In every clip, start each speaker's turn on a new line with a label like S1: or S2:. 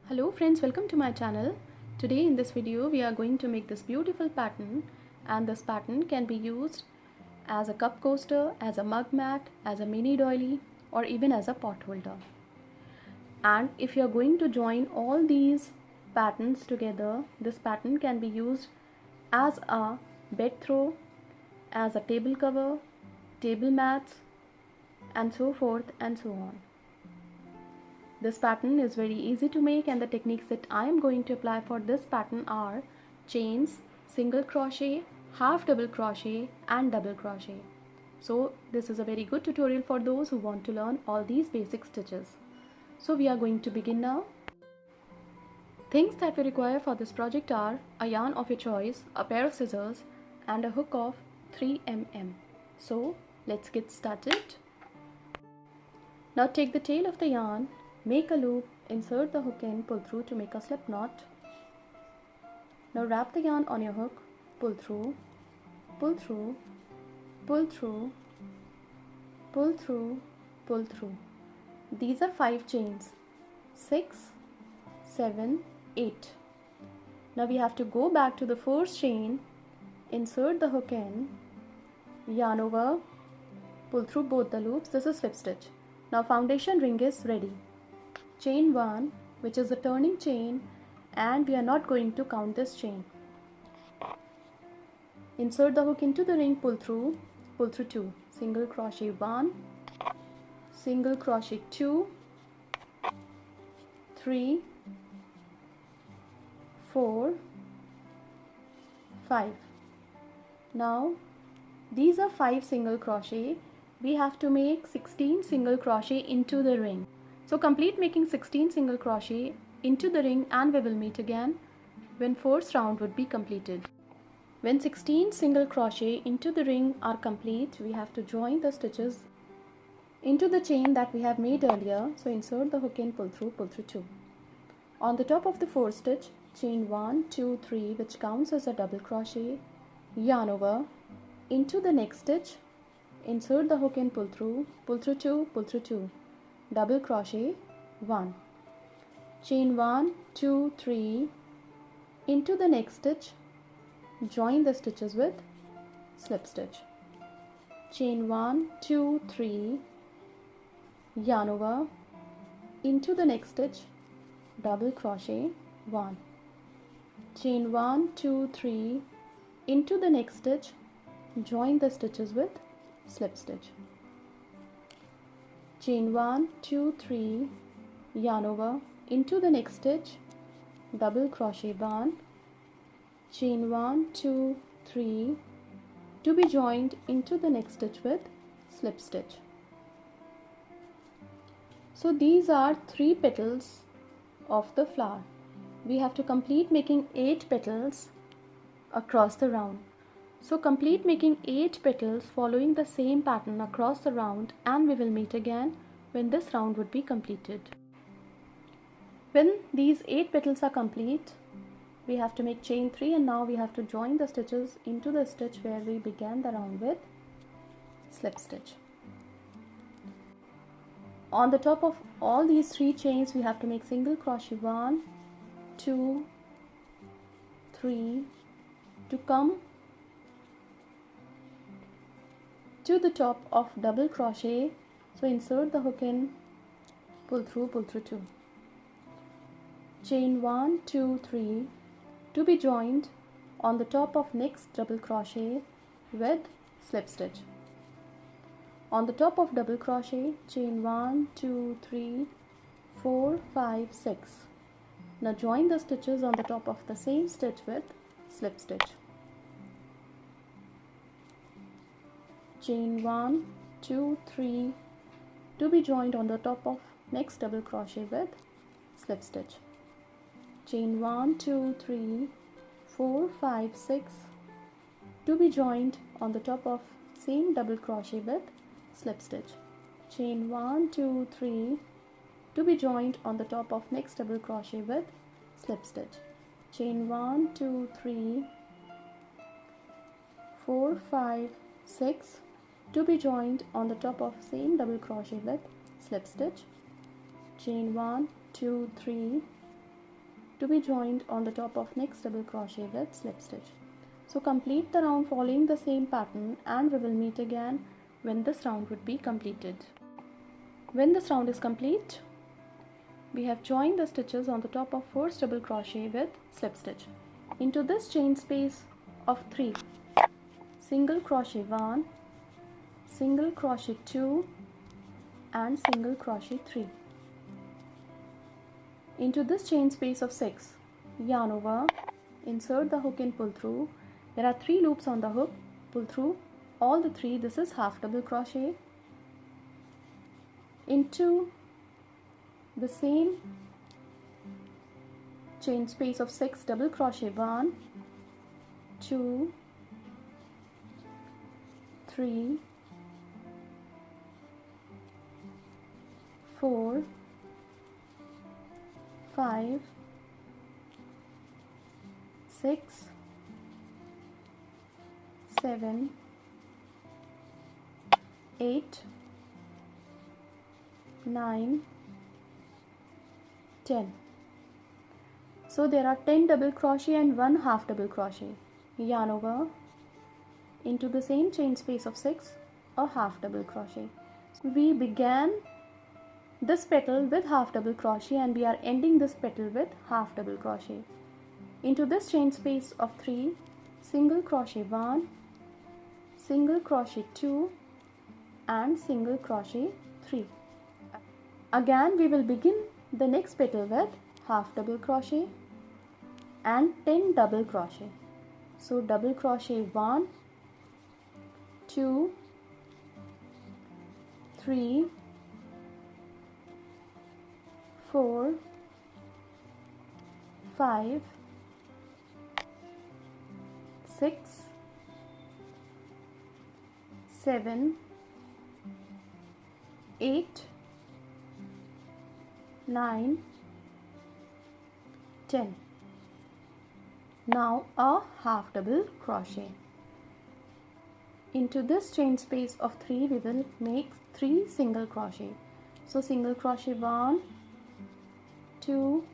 S1: Hello friends, welcome to my channel. Today in this video we are going to make this beautiful pattern, and this pattern can be used as a cup coaster, as a mug mat, as a mini doily, or even as a pot holder. And if you are going to join all these patterns together, this pattern can be used as a bed throw, as a table cover, table mats, and so forth and so on. This pattern is very easy to make, and the techniques that I am going to apply for this pattern are chains, single crochet, half double crochet and double crochet. So this is a very good tutorial for those who want to learn all these basic stitches. So we are going to begin now. Things that we require for this project are a yarn of your choice, a pair of scissors and a hook of 3 mm. So let's get started. Now take the tail of the yarn, make a loop, insert the hook in, pull through to make a slip knot. Now wrap the yarn on your hook, pull through, pull through, pull through, pull through, pull through. These are 5 chains, 6, 7, 8. Now we have to go back to the first chain, insert the hook in, yarn over, pull through both the loops. This is slip stitch. Now foundation ring is ready. Chain 1, which is the turning chain, and we are not going to count this chain. Insert the hook into the ring, pull through 2, single crochet 1, single crochet 2, 3, 4, 5. Now these are 5 single crochet. We have to make 16 single crochet into the ring. So complete making 16 single crochet into the ring, and we will meet again when first round would be completed. When 16 single crochet into the ring are complete, we have to join the stitches into the chain that we have made earlier. So insert the hook in, pull through 2. On the top of the first stitch, chain 1, 2, 3, which counts as a double crochet, yarn over, into the next stitch, insert the hook in, pull through 2, double crochet 1, chain 1, 2, 3, into the next stitch, join the stitches with slip stitch, chain 1, 2, 3, yarn over, into the next stitch, double crochet 1, chain 1, 2, 3, into the next stitch, join the stitches with slip stitch, chain 1, 2, 3, yarn over, into the next stitch, double crochet 1, chain 1, 2, 3, to be joined into the next stitch with slip stitch. So these are 3 petals of the flower. We have to complete making 8 petals across the round. So complete making 8 petals following the same pattern across the round, and we will meet again when this round would be completed. When these 8 petals are complete, we have to make chain 3, and now we have to join the stitches into the stitch where we began the round with slip stitch. On the top of all these 3 chains, we have to make single crochet 1, 2, 3 to come to the top of double crochet. So insert the hook in, pull through 2, chain 1, 2, 3 to be joined on the top of next double crochet with slip stitch. On the top of double crochet, chain 1, 2, 3, 4, 5, 6. Now join the stitches on the top of the same stitch with slip stitch. Chain 1, 2, 3 to be joined on the top of next double crochet with slip stitch. Chain 1, 2, 3, 4, 5, 6 to be joined on the top of same double crochet with slip stitch. Chain 1, 2, 3 to be joined on the top of next double crochet with slip stitch. Chain 1, 2, 3, 4, 5, 6 to be joined on the top of same double crochet with slip stitch. Chain 1, 2, 3 to be joined on the top of next double crochet with slip stitch. So complete the round following the same pattern, and we will meet again when this round would be completed. When this round is complete, we have joined the stitches on the top of first double crochet with slip stitch. Into this chain space of 3, single crochet 1, single crochet 2 and single crochet 3. Into this chain space of 6, yarn over, insert the hook and pull through. There are 3 loops on the hook, pull through all the 3. This is half double crochet. Into the same chain space of 6, double crochet 1, 2, 3, 4, 5, 6, 7, 8, 9, 10. So there are 10 double crochet and 1 half double crochet. Yarn over, into the same chain space of 6, a half double crochet. So we began this petal with half double crochet and we are ending this petal with half double crochet. Into this chain space of 3, single crochet 1, single crochet 2 and single crochet 3. Again we will begin the next petal with half double crochet and 10 double crochet. So double crochet 1, 2, 3, 4, 5, 6, 7, 8, 9, 10. Now a half double crochet. Into this chain space of 3 we will make 3 single crochet. So single crochet 1, 2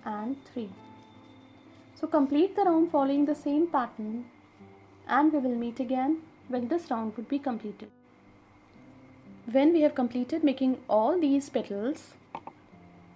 S1: and 3. So complete the round following the same pattern, and we will meet again when this round would be completed. When we have completed making all these petals,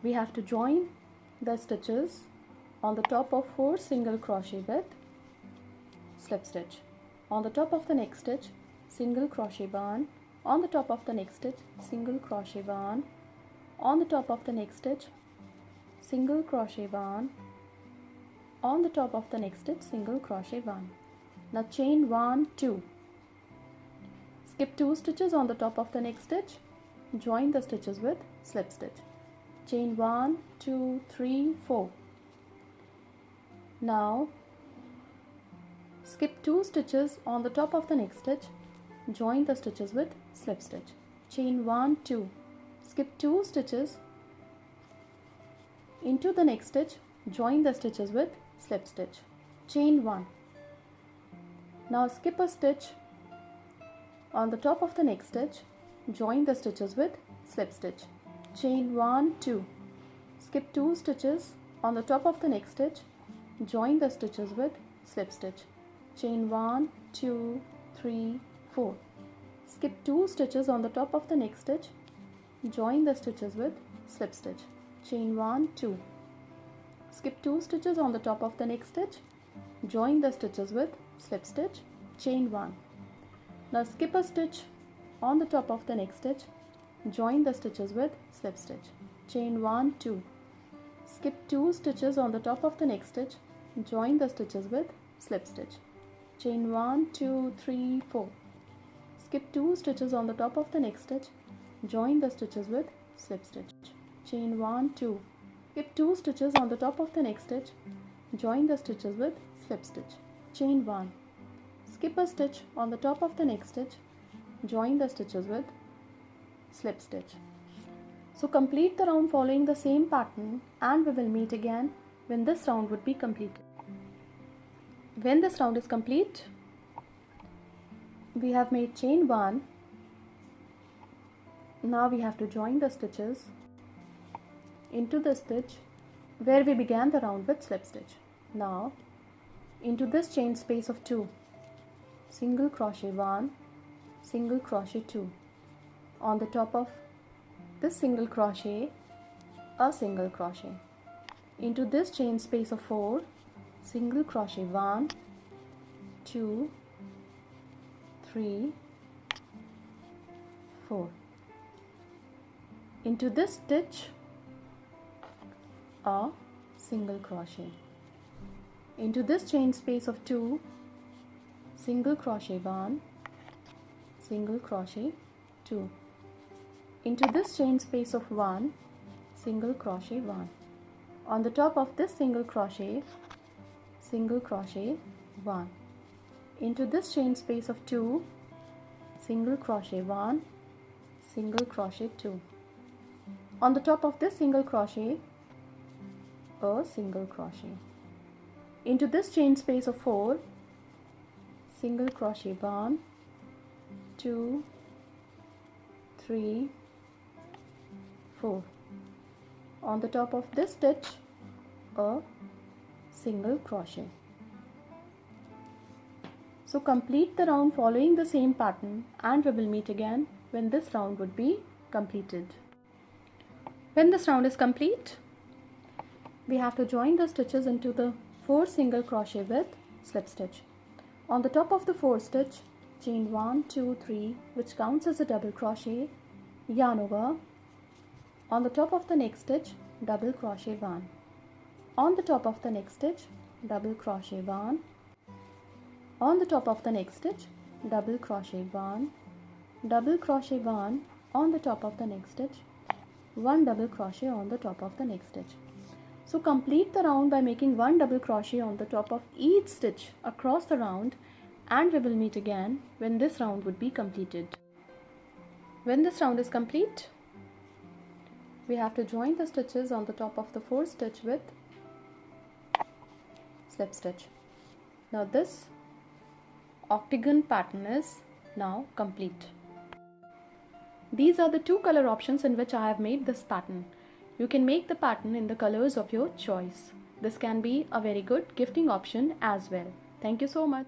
S1: we have to join the stitches on the top of 4 single crochet with slip stitch. On the top of the next stitch, single crochet 1, on the top of the next stitch, single crochet 1, on the top of the next stitch, single crochet 1, on the top of the next stitch, single crochet 1. Now chain 1, 2. Skip 2 stitches on the top of the next stitch, join the stitches with slip stitch. Chain 1, 2, 3, 4. Now skip 2 stitches on the top of the next stitch, join the stitches with slip stitch. Chain 1, 2. Skip 2 stitches into the next stitch, join the stitches with slip stitch. Chain 1. Now skip a stitch on the top of the next stitch, join the stitches with slip stitch. Chain 1, 2. Skip 2 stitches on the top of the next stitch, join the stitches with slip stitch. Chain 1, 2, 3, 4. Skip 2 stitches on the top of the next stitch, join the stitches with slip stitch. Chain 1, 2. Skip 2 stitches on the top of the next stitch, join the stitches with slip stitch. Chain 1. Now skip a stitch on the top of the next stitch, join the stitches with slip stitch. Chain 1, 2. Skip 2 stitches on the top of the next stitch, join the stitches with slip stitch. Chain 1, 2, 3, 4. Skip 2 stitches on the top of the next stitch, join the stitches with slip stitch. Chain 1, 2. Skip 2 stitches on the top of the next stitch, join the stitches with slip stitch. Chain 1. Skip a stitch on the top of the next stitch, join the stitches with slip stitch. So complete the round following the same pattern, and we will meet again when this round would be completed. When this round is complete, we have made chain 1. Now we have to join the stitches into the stitch where we began the round with slip stitch. Now into this chain space of 2, single crochet 1, single crochet 2. On the top of this single crochet, a single crochet. Into this chain space of 4, single crochet 1, 2, 3, 4. Into this stitch, a single crochet. Into this chain space of 2, single crochet 1, single crochet 2. Into this chain space of 1, single crochet 1. On the top of this single crochet 1. Into this chain space of 2, single crochet 1, single crochet 2. On the top of this single crochet, a single crochet. Into this chain space of 4, single crochet 1, 2, 3, 4. On the top of this stitch, a single crochet. So complete the round following the same pattern, and we will meet again when this round would be completed. When this round is complete, we have to join the stitches into the 4 single crochet with slip stitch. On the top of the 4th stitch, chain 1, 2, 3, which counts as a double crochet, yarn over. On the top of the next stitch, double crochet 1. On the top of the next stitch, double crochet 1. On the top of the next stitch, double crochet 1, double crochet 1 on the top of the next stitch, 1 double crochet on the top of the next stitch. So complete the round by making 1 double crochet on the top of each stitch across the round, and we will meet again when this round would be completed. When this round is complete, we have to join the stitches on the top of the 4th stitch with slip stitch. Now this octagon pattern is now complete. These are the 2 color options in which I have made this pattern. You can make the pattern in the colors of your choice. This can be a very good gifting option as well. Thank you so much.